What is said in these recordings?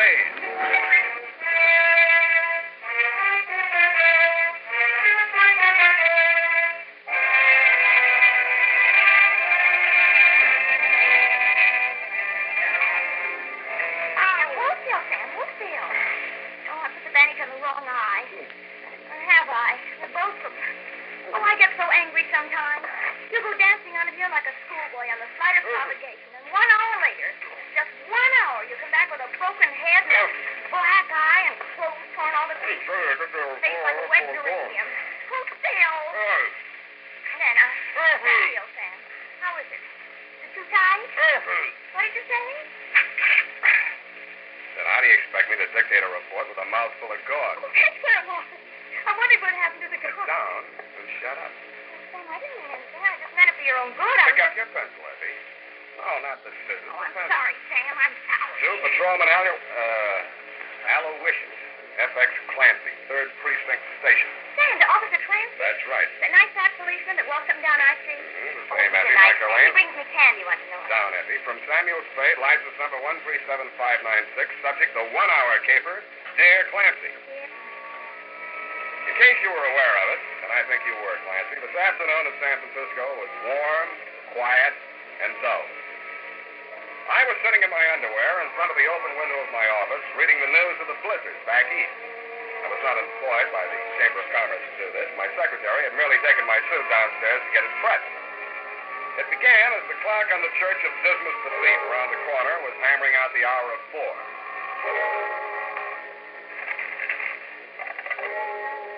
Spade. Sometimes you go dancing on a hill like a schoolboy on the slightest provocation, and 1 hour later, just 1 hour, you come back with a broken head and a black eye and clothes torn all to pieces, face like a wet geranium. Hold still. Then, Dashiell, Sam, how is it? Is it too tight? What did you say? Then how do you expect me to dictate a report with a mouthful of gauze? Oh, that's what it was. I wondered what happened to the girl. Sit down and shut up. Sam, I didn't mean anything. I just meant it for your own good. Pick up your pencil, Effie. Oh, not the scissors. Oh, I'm sorry, Sam. I'm sorry. Two Patrolman Aloysius, FX Clancy, 3rd Precinct Station. Sam, the officer Clancy? That's right. The nice fat policeman that walks up and down our street? The same Effie Microwave. He brings me candy once in a while. Down, Effie. From Samuel Spade, license number 137596, subject the 1 hour caper, Dear Clancy. Yeah. In case you were aware of it, and I think you were, Clancy, this afternoon in San Francisco was warm, quiet, and dull. I was sitting in my underwear in front of the open window of my office, reading the news of the blizzard back east. I was not employed by the Chamber of Commerce to do this. My secretary had merely taken my suit downstairs to get it pressed. It began as the clock on the Church of Dismas the Thief around the corner was hammering out the hour of 4.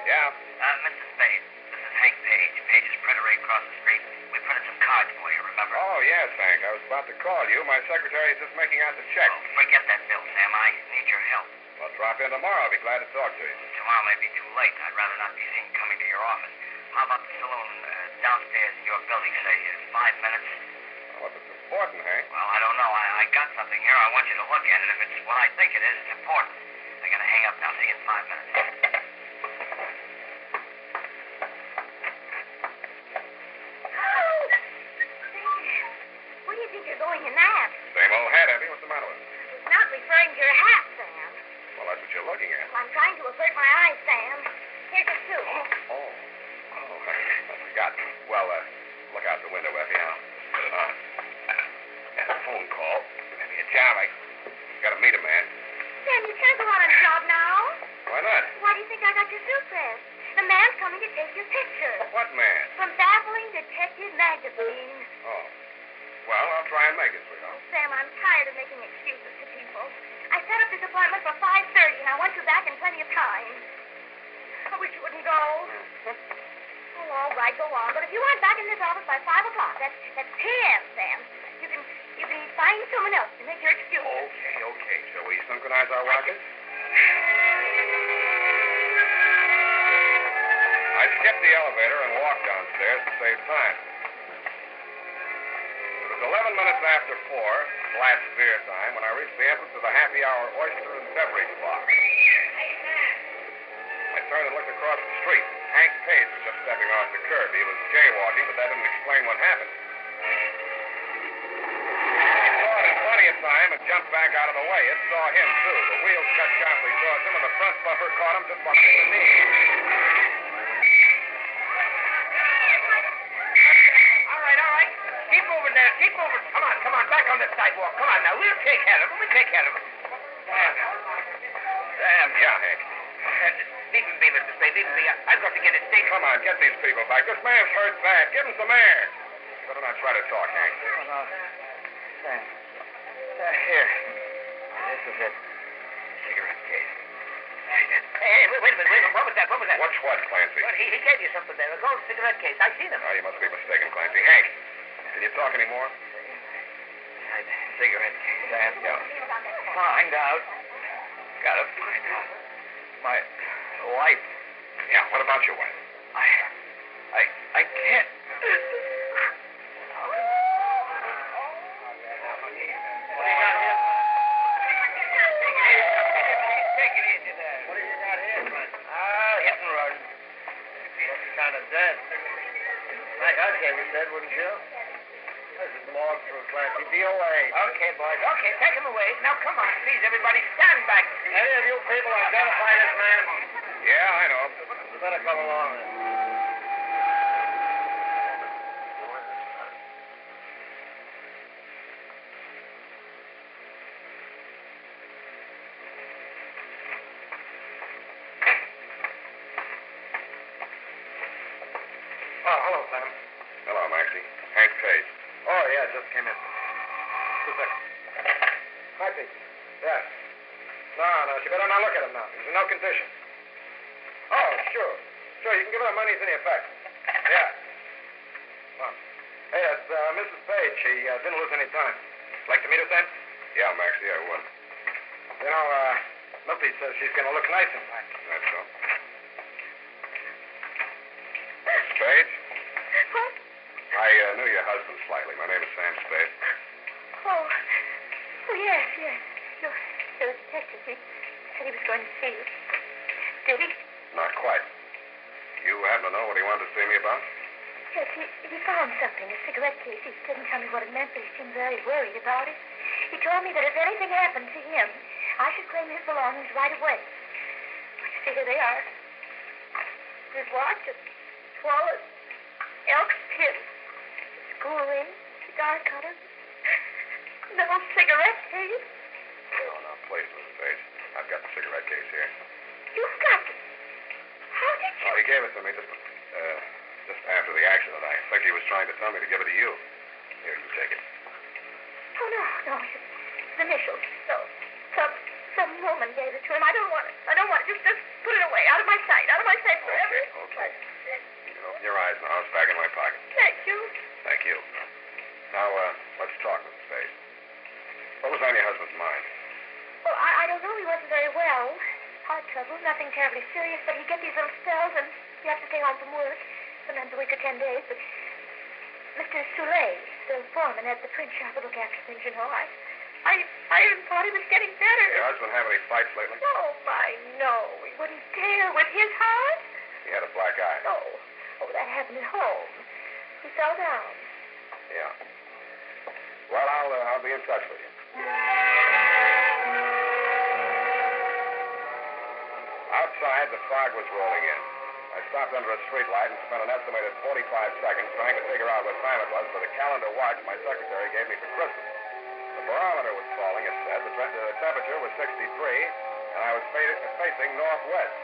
Yeah? Mr. Spade, this is Hank Page. Page's printer right across the street. We printed some cards for you, remember? Oh, yes, Hank. I was about to call you. My secretary is just making out the check. Oh, forget that bill, Sam. I need your help. Well, drop in tomorrow. I'll be glad to talk to you. Tomorrow may be too late. I'd rather not be seen coming to your office. How about the saloon downstairs in your building, say, 5 minutes? Well, if it's important, Hank. Well, I don't know. I got something here. I want you to look at it. If it's what I think it is, it's important. I gotta hang up now. See you in 5 minutes. Where do you think you're going in that? Same old hat, Effie. What's the matter with it? It's not referring to your hat, Sam. Well, that's what you're looking at. I'm trying to avert my eyes, Sam. Here's your suit. Oh, I forgot. Well, look out the window, Effie. I'll put it on. And a phone call. Maybe a job. I gotta meet a man. Sam, you can't go out on a job now. Why not? Why do you think I got your suit pressed? The man's coming to take your picture. What man? From Baffling Detective Magazine. Oh. Well, I'll try and make it, sweetheart. Sam, I'm tired of making excuses to people. I set up this appointment for 5:30, and I want you back in plenty of time. I wish you wouldn't go. Oh, all right, go on. But if you aren't back in this office by 5 o'clock, that's 10, Sam. You can find someone else to make your excuse. Okay. Shall we synchronize our watches? I skipped the elevator and walked downstairs to save time. It was 11 minutes after 4, last beer time, when I reached the entrance of the happy hour oyster and beverage bar. I turned and looked across the street. Hank Page was just stepping off the curb. He was jaywalking, but that didn't explain what happened. He saw it in plenty of time and jumped back out of the way. It saw him, too. The wheels cut sharply towards him, and the front bumper caught him just behind the knee. All right. Keep moving there. Keep moving. Come on. Back on the sidewalk. Come on now. We'll take care of it. Sam. Yeah, Hank. Leave him be, Mr. Spade. Leave him be. I've got to get his stick. Come on, get these people back. This man's hurt bad. Give him some air. You better not try to talk, Hank. Oh, no. Here. This is it. Cigarette case. Hey, wait a minute. What was that? What's what, Clancy? Well, he gave you something there. A gold cigarette case. I seen him. Oh, you must be mistaken, Clancy. Hank, can you talk anymore? Cigarette case. Sam, yeah. Find out. Gotta find out. My wife. Yeah, what about your wife? I can't. Take it easy there. What have you got here, man? Hit and run. Looks kind of dead. Like I'd say was dead, wouldn't you? There's a log through, Clancy. DOA. Okay, boys. Okay, take him away. Now, come on, please, everybody, stand back. Any of you people identify this man? Yeah, I know. You better come along then. Oh, hello, Sam. Hello, Maxie. Hank Page. Oh, yeah, just came in. 2 seconds. Maxie. Yeah. No, she better not look at him now. He's in no condition. Oh, sure. Sure, you can give her the money as any effect. Yeah. Well, hey, that's Mrs. Page. She didn't lose any time. Like to meet her, Sam? Yeah, Maxie, I would. You know, Milty says she's going to look nice in black. That's so. Mrs. Page? What? I knew your husband slightly. My name is Sam Spade. Oh, yes. You're a detective. He said he was going to see you. Did he? Not quite. You happen to know what he wanted to see me about? Yes, he found something, a cigarette case. He didn't tell me what it meant, but he seemed very worried about it. He told me that if anything happened to him, I should claim his belongings right away. Well, you see, here they are. His watch, his wallet, elk skin, school ring, cigar cutter, little cigarette case. Oh, now, please, Mrs. Page. I've got the cigarette case here. You've got it. How did you? Oh, he gave it to me just after the accident. I think he was trying to tell me to give it to you. Here, you take it. Oh, no. His initials. No. Some woman gave it to him. I don't want it. Just put it away. Out of my sight. Forever. Okay. You can open your eyes now. It's back in my pocket. Thank you. Thank you. Now, let's talk, Mrs. Page. What was on your husband's mind? Well, I don't know. He wasn't very well. Heart trouble. Nothing terribly serious, but he gets these little spells, and he has to stay home from work. Sometimes a week or 10 days, but Mr. Soule, the foreman at the print shop, will look after things, you know. I even thought he was getting better. Your husband have any fights lately? Oh, no. He wouldn't dare with his heart. He had a black eye. No. Oh, that happened at home. He fell down. Yeah. Well, I'll be in touch with you. Outside, the fog was rolling in. I stopped under a streetlight and spent an estimated 45 seconds trying to figure out what time it was for the calendar watch my secretary gave me for Christmas. The barometer was falling, it said. The temperature was 63, and I was facing northwest.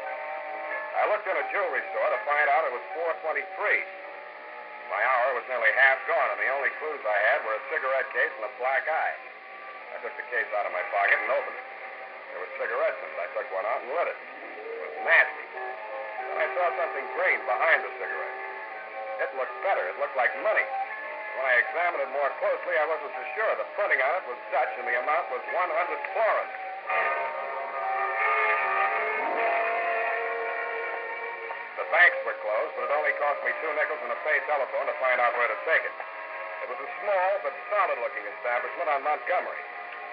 I looked in a jewelry store to find out it was 4:23. My hour was nearly half gone, and the only clues I had were a cigarette case and a black eye. I took the case out of my pocket and opened it. There were cigarettes in it. I took one out and lit it. It was nasty. Then I saw something green behind the cigarette. It looked better. It looked like money. When I examined it more closely, I wasn't so sure. The printing on it was Dutch, and the amount was 100 florins. The banks were closed, but it only cost me 2 nickels and a pay telephone to find out where to take it. It was a small but solid-looking establishment on Montgomery.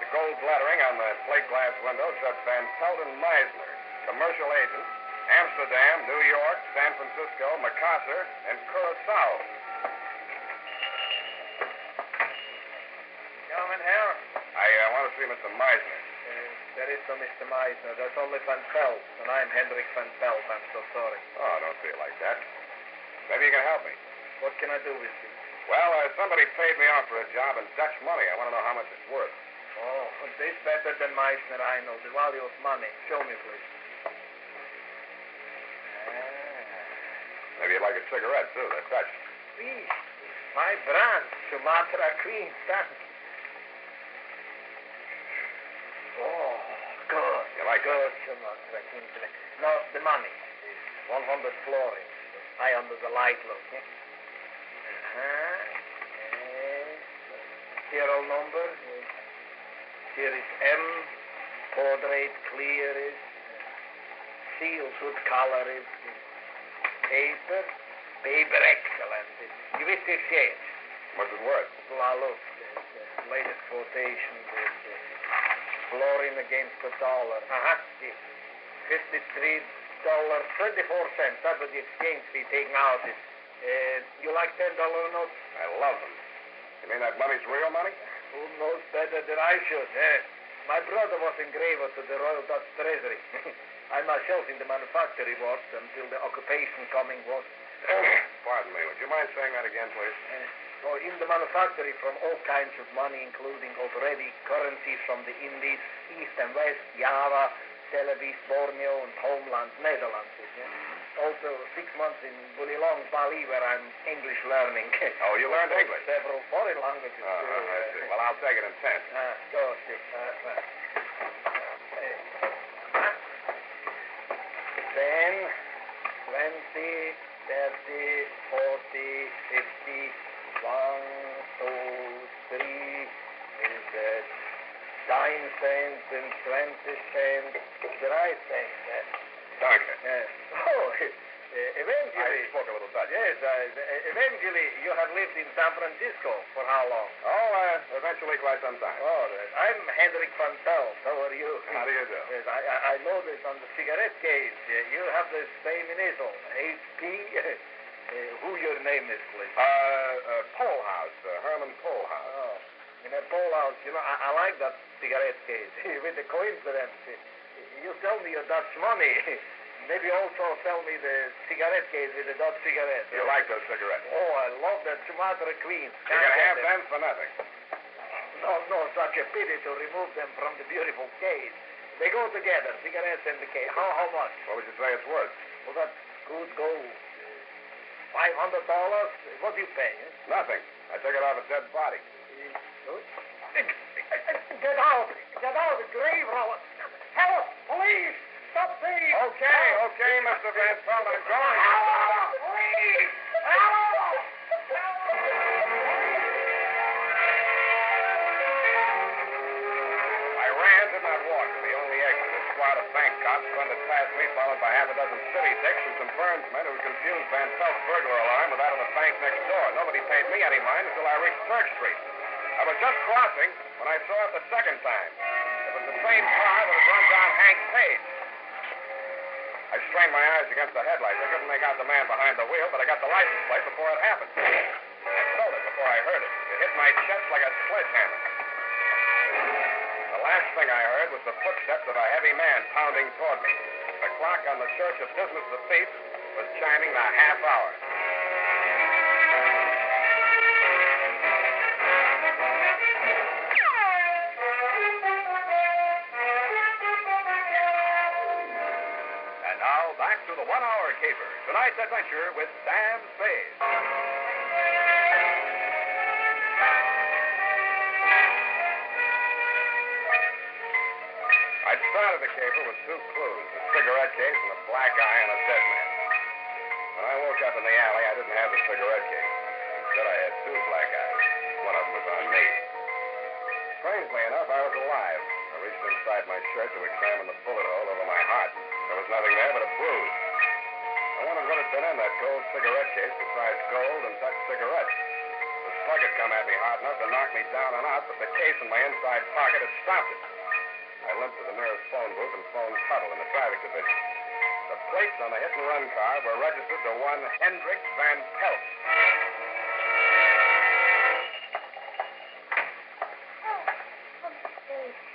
The gold lettering on the plate glass window said Van Pelden Meisner, commercial agent, Amsterdam, New York, San Francisco, Macassar, and Curacao. Gentlemen here? I want to see Mr. Meisner. There is no Mr. Meisner. There's only Van Pelt, and I'm Hendrik Van Pelt. I'm so sorry. Oh, don't say it like that. Maybe you can help me. What can I do with you? Well, somebody paid me off for a job in Dutch money. I want to know how much it's worth. Oh, this better than Meisner, I know. The value of money. Show me, please. Maybe you'd like a cigarette, too. They're Dutch. Please. My brand. Sumatra Queen. Thanks. Oh, good. You like good, Sumatra Queen. No, the money is 100 florins. High under the light, look. Eh? Serial number. Here is M. Portrait clear is. Seal good color is. Paper excellent. You wish to exchange? What's it worth? Well, look, the latest quotation is florin against the dollar. $53.24. That's what the exchange fee taken out is. You like $10 notes? I love them. You You mean that money's real money? Who knows better than I should, eh? My brother was engraver to the Royal Dutch Treasury. I myself in the manufactory worked until the occupation coming was. Pardon me. Would you mind saying that again, please? In the manufactory from all kinds of money, including already currencies from the Indies, East and West, Java, Celebes, Borneo, and homeland, Netherlands. Also 6 months in Bulilong, Bali, where I'm English learning. Oh, you learned English? Several foreign languages. I see. Well, I'll take it in cents. Sure. 10, 20, 30, 40, 50, 1, 2, 3, is that 9 cents and 20 cents, 3 cents. Thank you. Eventually... I spoke a little Dutch. Yes, eventually you have lived in San Francisco for how long? Eventually quite some time. I'm Hendrik van Pelt. How are you? How do you do? Yes, I noticed on the cigarette case, you have the same initial, HP. Who your name is, please? Polehouse, Herman Polehouse. In a Polehouse, I like that cigarette case. With the coincidence, you tell me your Dutch money. Maybe also tell me the cigarette case with the Dutch cigarette. You like those cigarettes? Oh, I love that Sumatra Queen. You can have them for nothing. No, such a pity to remove them from the beautiful case. They go together, cigarettes and the case. How much? What would you say it's worth? Well, that could go $500. What do you pay? Nothing. I took it off a dead body. Get out, grave robber. Help, police, stop thieves. Okay, Mr. Van Pelt, I'm going. Help, police, help. I ran, did not walk to the only exit. A squad of bank cops thundered past me, followed by half a dozen city dicks and some Burnsmen who confused Van Pelt's burglar alarm with that of the bank next door. Nobody paid me any mind until I reached Third Street. I was just crossing when I saw it the second time. It was the same car that had run down Hank Page. I strained my eyes against the headlights. I couldn't make out the man behind the wheel, but I got the license plate before it happened. I felt it before I heard it. It hit my chest like a sledgehammer. The last thing I heard was the footsteps of a heavy man pounding toward me. The clock on the Church of Dismas the Thief was chiming the half hour. And now, back to the 1 Hour Caper. Tonight's adventure with Sam Spade. I'd started the caper with 2 clues, a cigarette case and a black eye on a dead man. When I woke up in the alley, I didn't have the cigarette case. Instead, I had 2 black eyes. One of them was on me. Strangely enough, I was alive. I reached inside my shirt to examine the bullet hole over my heart. There was nothing there but a bruise. I wondered what had been in that gold cigarette case besides gold and Dutch cigarettes. The slug had come at me hard enough to knock me down and out, but the case in my inside pocket had stopped it. I limped to the nearest phone booth and phoned Tuttle in the traffic division. The plates on the hit-and-run car were registered to one Hendrik Van Pelt.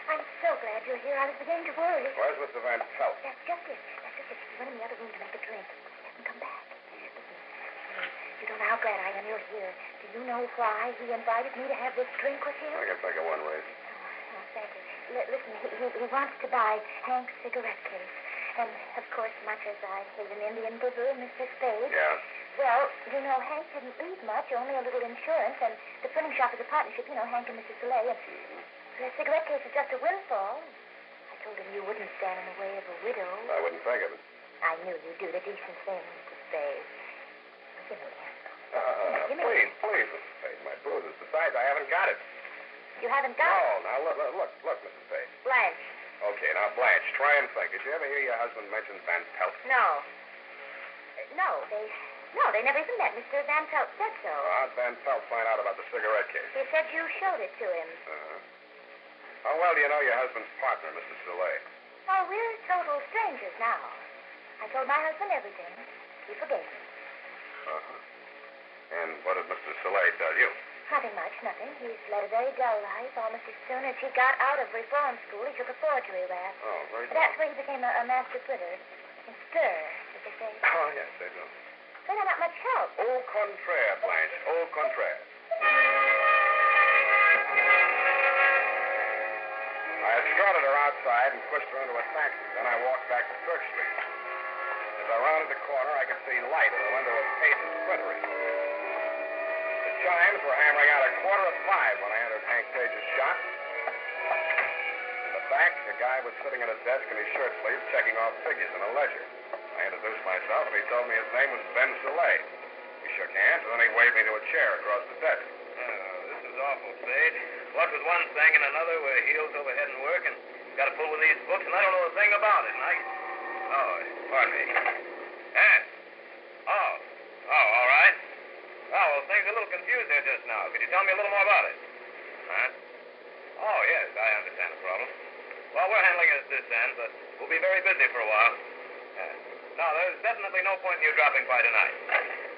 I'm so glad you're here. I was beginning to worry. Where's Mr. Van Pelt? That's just it. He went in the other room to make a drink. He hasn't come back. Listen, you don't know how glad I am you're here. Do you know why he invited me to have this drink with him? I can think of one reason. Oh, thank you. Listen, he wants to buy Hank's cigarette case. And, of course, much as I hate an Indian giver, Mr. Spade. Yeah? Well, you know, Hank didn't leave much, only a little insurance, and the printing shop is a partnership, you know, Hank and Mrs. Soleil. The cigarette case is just a windfall. I told him you wouldn't stand in the way of a widow. I wouldn't think of it. I knew you'd do the decent thing, Mr. Spade. Give me that. Please, Mrs. Spade, my bruises. Besides, I haven't got it. You haven't got it? No, now, look, Mrs. Spade. Blanche. Okay, now, Blanche, try and think. Did you ever hear your husband mention Van Pelt? No. No, they never even met. Mr. Van Pelt said so. How'd Van Pelt find out about the cigarette case? He said you showed it to him. How well do you know your husband's partner, Mr. Soleil? Oh, we're total strangers now. I told my husband everything. He forgave me. And what did Mr. Soleil tell you? Nothing much, nothing. He's led a very dull life. Almost as soon as he got out of reform school, he took a forgery rap. Oh, very But that's where he became a master quitter. And stir, as they say. Oh, yes, they do. But they're not much help. Au contraire, Blanche. Au contraire. I escorted her outside and pushed her into a taxi. Then I walked back to Church Street. As I rounded the corner, I could see light in the window of Page's Printery. The chimes were hammering out 5:15 when I entered Hank Page's shop. In the back, a guy was sitting at a desk in his shirt sleeves checking off figures in a ledger. I introduced myself, and he told me his name was Ben Soleil. We shook hands, and then he waved me to a chair across the desk. This is awful, Spade. What with one thing and another, we're heels over head in work, and got to pull with these books, and I don't know a thing about it. And pardon me. Yes. Oh, all right. Oh, well, things are a little confused here just now. Could you tell me a little more about it? Huh? Oh, yes, I understand the problem. Well, we're handling it at this end, but we'll be very busy for a while. No, there's definitely no point in you dropping by tonight.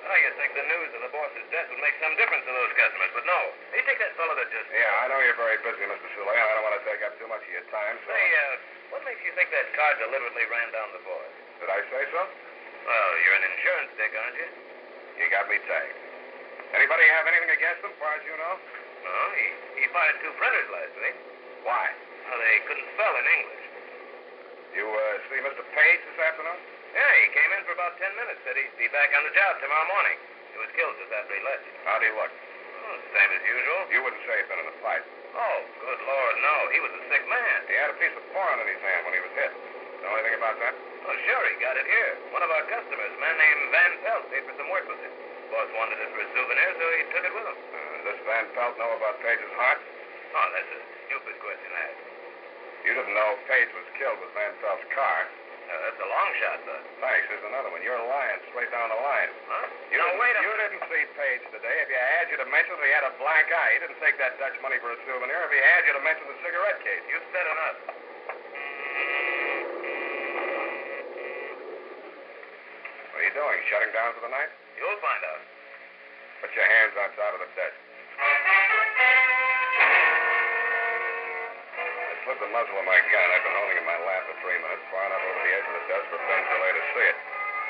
Oh, you think the news of the boss's death would make some difference to those customers, but no. Hey, take that fellow that just... Yeah, I know you're very busy, Mr. Soleil. I don't want to take up too much of your time, so... Say, what makes you think that car deliberately ran down the boss? Did I say so? Well, you're an insurance dick, aren't you? You got me tagged. Anybody have anything against him, as far as you know? No, he fired 2 printers last week. Why? Well, they couldn't spell in English. You, see Mr. Page this afternoon? Yeah, he came in for about 10 minutes. Said he'd be back on the job tomorrow morning. He was killed just after he left. How'd he look? Oh, same as usual. You wouldn't say he'd been in a fight. Oh, good Lord, no. He was a sick man. He had a piece of porn in his hand when he was hit. Know anything about that? Oh, sure, he got it here. One of our customers, a man named Van Pelt, paid for some work with it. Boss wanted it for a souvenir, so he took it with him. Does Van Pelt know about Page's heart? Oh, that's a stupid question to ask. You didn't know Page was killed with Van Pelt's car. That's a long shot, though. Thanks. Here's another one. You're lying straight down the line. Huh? You didn't see Page today. If you had, you'd have mentioned that he had a black eye. He didn't take that Dutch money for a souvenir. If he had, you'd have mentioned the cigarette case. You've said enough. What are you doing? Shutting down for the night? You'll find out. Put your hands on top of the desk. I slipped the muzzle of my gun. I'd been holding it in my lap for 3 minutes, far enough over the edge of the desk for Ben Soleil to see it.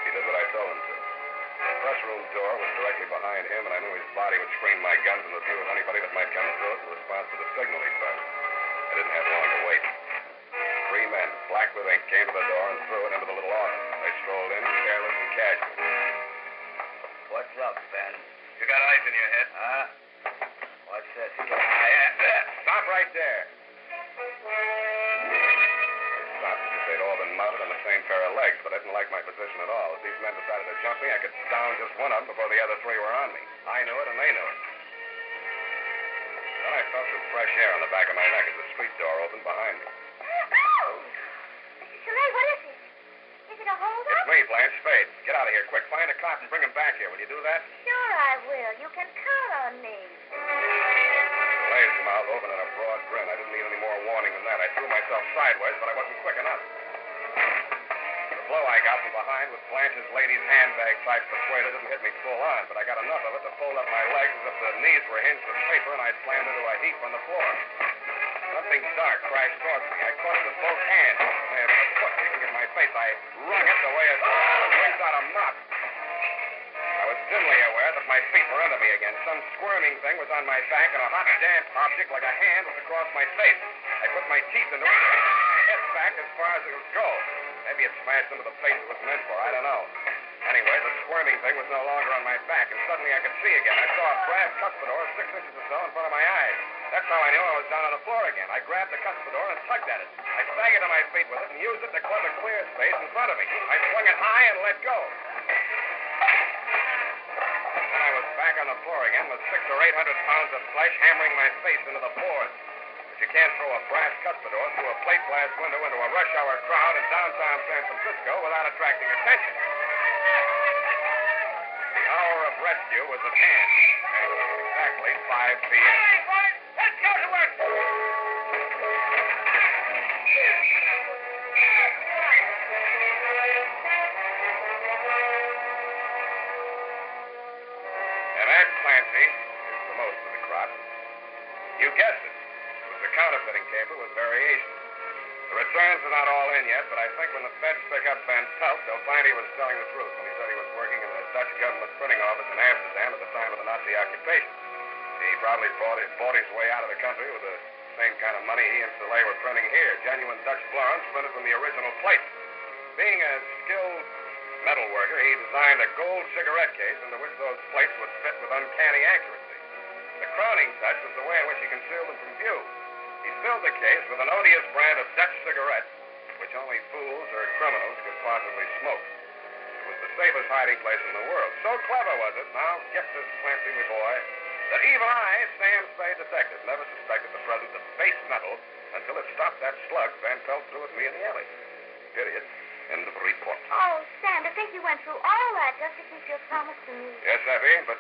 He did what I told him to. The press room door was directly behind him, and I knew his body would screen my gun from the view of anybody that might come through it in response to the signal he pressed. I didn't have long to wait. 3 men, black with ink, came to the door and threw it into the little office. I strolled in, careless and casual. What's up, Ben? You got ice in your head? Huh? What's this? Stop right there. They stopped as if they'd all been mounted on the same pair of legs, but I didn't like my position at all. If these men decided to jump me, I could down just one of them before the other 3 were on me. I knew it, and they knew it. Then I felt some fresh air on the back of my neck as the street door opened behind me. Mr. Soleil, what is it? Is it a holdup? It's me, Blanche Spade. Get out of here quick. Find a cop and bring him back here. Will you do that? Sure I will. You can count on me. Soleil's mouth opened in a broad grin. I didn't need any more warning than that. I threw myself sideways, but I wasn't quick enough. The blow I got from behind with Blanche's lady's handbag type persuader didn't hit me full on, but I got enough of it to fold up my legs as if the knees were hinged with paper and I'd slammed into a heap on the floor. Something dark crashed towards me. I caught it with both hands. I had a foot kicking at my face. I wrung it the way a child wrings out a mop. I was dimly aware that my feet were under me again. Some squirming thing was on my back, and a hot, damp object like a hand was across my face. I put my teeth into it and pushed my head back as far as it would go. Maybe it smashed into the place it was meant for. I don't know. Anyway, the squirming thing was no longer on my back, and suddenly I could see again. I saw a brass cuspidor 6 inches or so in front of my eyes. That's how I knew I was down on the floor again. I grabbed the cuspidor and tugged at it. I staggered to my feet with it and used it to club a clear space in front of me. I swung it high and let go. Then I was back on the floor again with 600 or 800 pounds of flesh hammering my face into the boards. But you can't throw a brass cuspidor through a plate glass window into a rush hour crowd in downtown San Francisco without attracting attention. The hour of rescue was at hand. It was exactly 5 p.m. All right, boys, let's go to work. And Aunt Clancy is the most of the crowd. earns are not all in yet, but I think when the feds pick up Van Pelt, they'll find he was telling the truth when he said he was working in the Dutch government printing office in Amsterdam at the time of the Nazi occupation. He probably bought his way out of the country with the same kind of money he and Soleil were printing here, genuine Dutch florins printed from the original plate. Being a skilled metal worker, he designed a gold cigarette case into which those plates would fit with uncanny accuracy. The crowning touch was the way in which he concealed them from view. He filled the case with an odious brand of Dutch cigarette, which only fools or criminals could possibly smoke. It was the safest hiding place in the world. So clever was it, now gifted, fancy boy, that even I, Sam Spade detective, never suspected the presence of base metal until it stopped that slug Van Pelt threw at me in the alley. Period. End of report. Oh, Sam, to think you went through all that just to keep your promise to me. Yes, Effie, but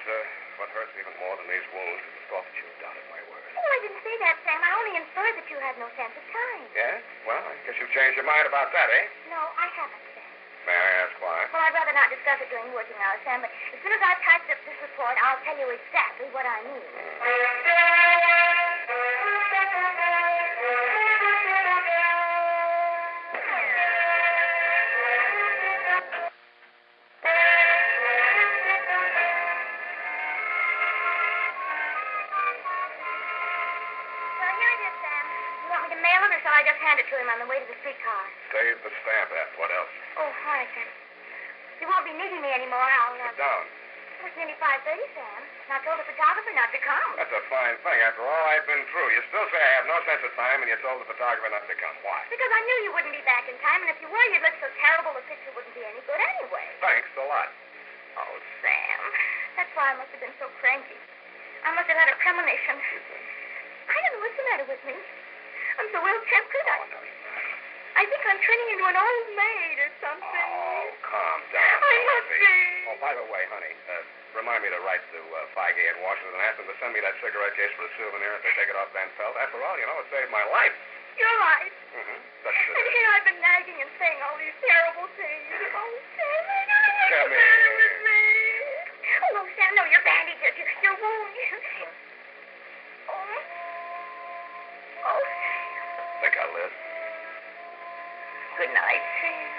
what hurts even more than these wounds is the thought that you doubted my word. Oh, I didn't say that, Sam. I only inferred that you had no sense of time. Yeah? Well, I guess you've changed your mind about that, eh? No, I haven't, Sam. May I ask why? Well, I'd rather not discuss it during working hours, Sam, but as soon as I've typed up this report, I'll tell you exactly what I mean. I just hand it to him on the way to the streetcar. Save the stamp, F. What else? Oh, all right, Sam. You won't be needing me anymore. I'll... Sit down. It's nearly 5:30, Sam. And I told the photographer not to come. That's a fine thing. After all I've been through, you still say I have no sense of time, and you told the photographer not to come. Why? Because I knew you wouldn't be back in time, and if you were, you'd look so terrible the picture wouldn't be any good anyway. Thanks a lot. Oh, Sam. That's why I must have been so cranky. I must have had a premonition. I never was the matter with me. I'm so ill-tempered. Oh, no, you're not. I think I'm turning into an old maid or something. Oh, calm down. I must be. Oh, by the way, honey, remind me to write to Feige in Washington and ask them to send me that cigarette case for a souvenir if they take it off Van Pelt. After all, you know, it saved my life. You're right. Mm-hmm. And here I've been nagging and saying all these terrible things. Oh, Sam, I know Come what's the matter here. with me. Oh, no, Sam, no, your bandages, your wound. Oh, Sam. Think I'll live. Good night, Sam.